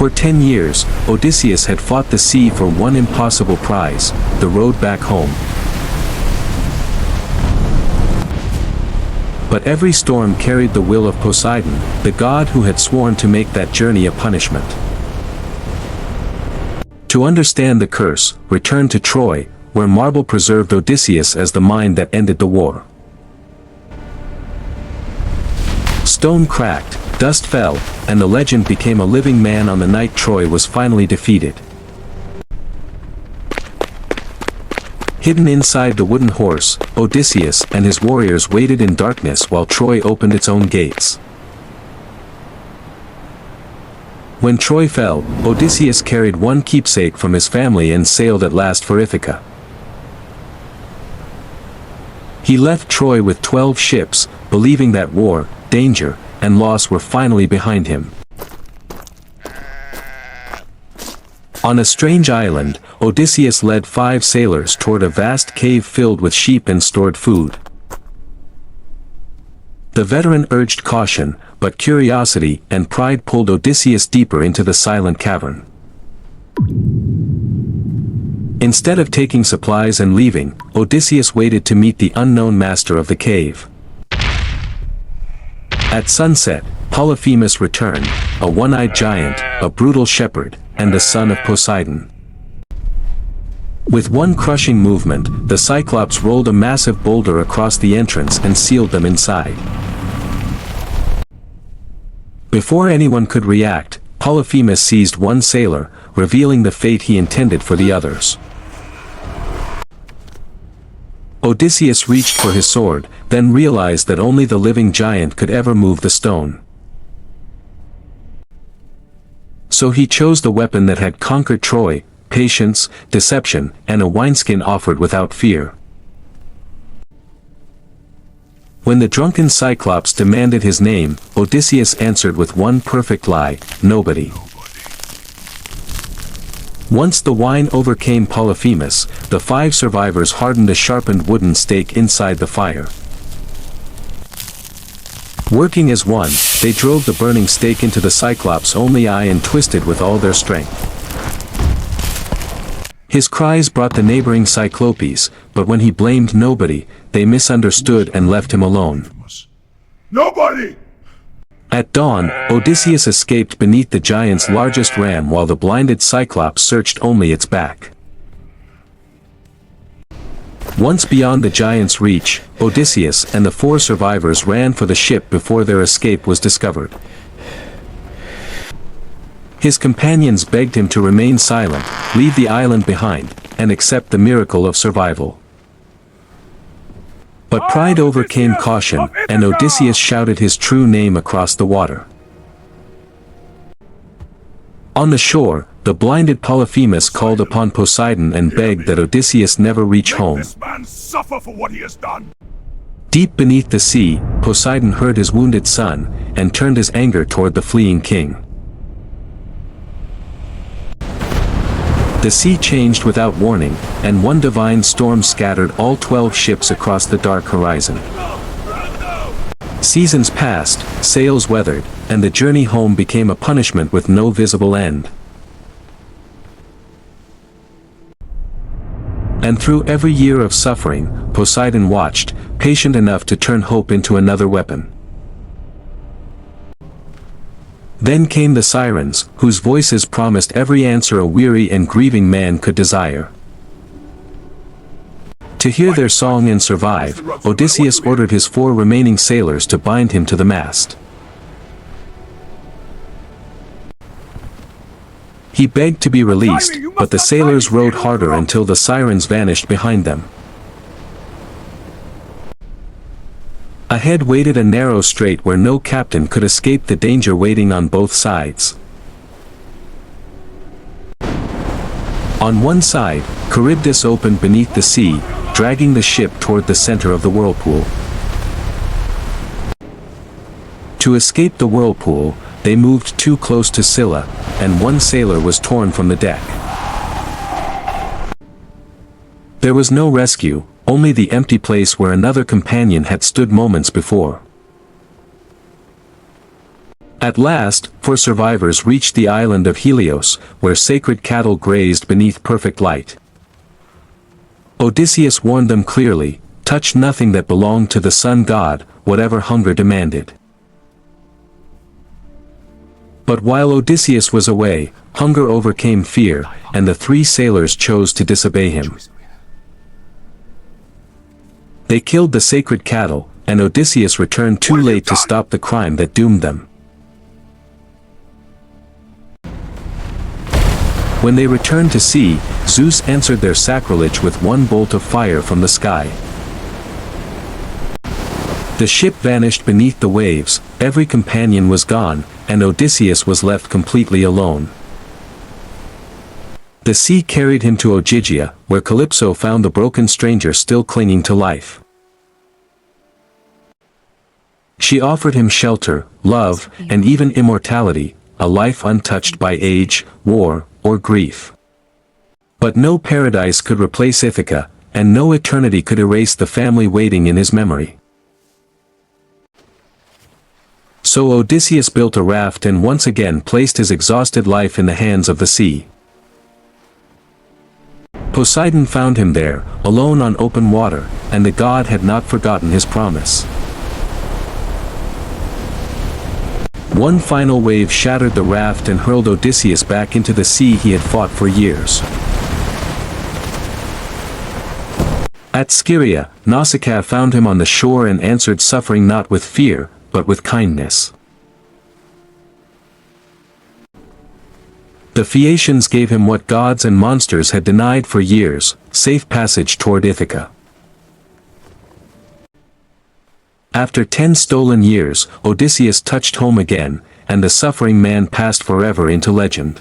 For 10 years, Odysseus had fought the sea for one impossible prize, the road back home. But every storm carried the will of Poseidon, the god who had sworn to make that journey a punishment. To understand the curse, return to Troy, where marble preserved Odysseus as the mind that ended the war. Stone cracked, dust fell, and the legend became a living man on the night Troy was finally defeated. Hidden inside the wooden horse, Odysseus and his warriors waited in darkness while Troy opened its own gates. When Troy fell, Odysseus carried one keepsake from his family and sailed at last for Ithaca. He left Troy with 12 ships, believing that war, danger, and loss were finally behind him. On a strange island, Odysseus led 5 sailors toward a vast cave filled with sheep and stored food. The veteran urged caution, but curiosity and pride pulled Odysseus deeper into the silent cavern. Instead of taking supplies and leaving, Odysseus waited to meet the unknown master of the cave. At sunset, Polyphemus returned, a one-eyed giant, a brutal shepherd, and the son of Poseidon. With one crushing movement, the Cyclops rolled a massive boulder across the entrance and sealed them inside. Before anyone could react, Polyphemus seized one sailor, revealing the fate he intended for the others. Odysseus reached for his sword, then realized that only the living giant could ever move the stone. So he chose the weapon that had conquered Troy: patience, deception, and a wineskin offered without fear. When the drunken Cyclops demanded his name, Odysseus answered with one perfect lie: nobody. Once the wine overcame Polyphemus, the 5 survivors hardened a sharpened wooden stake inside the fire. Working as one, they drove the burning stake into the Cyclops' only eye and twisted with all their strength. His cries brought the neighboring Cyclopes, but when he blamed nobody, they misunderstood and left him alone. Nobody! At dawn, Odysseus escaped beneath the giant's largest ram while the blinded Cyclops searched only its back. Once beyond the giant's reach, Odysseus and the 4 survivors ran for the ship before their escape was discovered. His companions begged him to remain silent, leave the island behind, and accept the miracle of survival. But pride overcame caution, and Odysseus shouted his true name across the water. On the shore, the blinded Polyphemus called upon Poseidon and begged that Odysseus never reach home. This man suffer for what he has done. Deep beneath the sea, Poseidon heard his wounded son, and turned his anger toward the fleeing king. The sea changed without warning, and one divine storm scattered all 12 ships across the dark horizon. Seasons passed, sails weathered, and the journey home became a punishment with no visible end. And through every year of suffering, Poseidon watched, patient enough to turn hope into another weapon. Then came the Sirens, whose voices promised every answer a weary and grieving man could desire. To hear their song and survive, Odysseus ordered his 4 remaining sailors to bind him to the mast. He begged to be released, but the sailors rowed harder until the Sirens vanished behind them. Ahead waited a narrow strait where no captain could escape the danger waiting on both sides. On one side, Charybdis opened beneath the sea, dragging the ship toward the center of the whirlpool. To escape the whirlpool, they moved too close to Scylla, and one sailor was torn from the deck. There was no rescue, only the empty place where another companion had stood moments before. At last, four survivors reached the island of Helios, where sacred cattle grazed beneath perfect light. Odysseus warned them clearly, touch nothing that belonged to the sun god, whatever hunger demanded. But while Odysseus was away, hunger overcame fear, and the three sailors chose to disobey him. They killed the sacred cattle, and Odysseus returned too late to stop the crime that doomed them. When they returned to sea, Zeus answered their sacrilege with one bolt of fire from the sky. The ship vanished beneath the waves, every companion was gone, and Odysseus was left completely alone. The sea carried him to Ogygia, where Calypso found the broken stranger still clinging to life. She offered him shelter, love, and even immortality, a life untouched by age, war, or grief. But no paradise could replace Ithaca, and no eternity could erase the family waiting in his memory. So Odysseus built a raft and once again placed his exhausted life in the hands of the sea. Poseidon found him there, alone on open water, and the god had not forgotten his promise. One final wave shattered the raft and hurled Odysseus back into the sea he had fought for years. At Scylla, Nausicaa found him on the shore and answered suffering not with fear, but with kindness. The Phaeacians gave him what gods and monsters had denied for years, safe passage toward Ithaca. After 10 stolen years, Odysseus touched home again, and the suffering man passed forever into legend.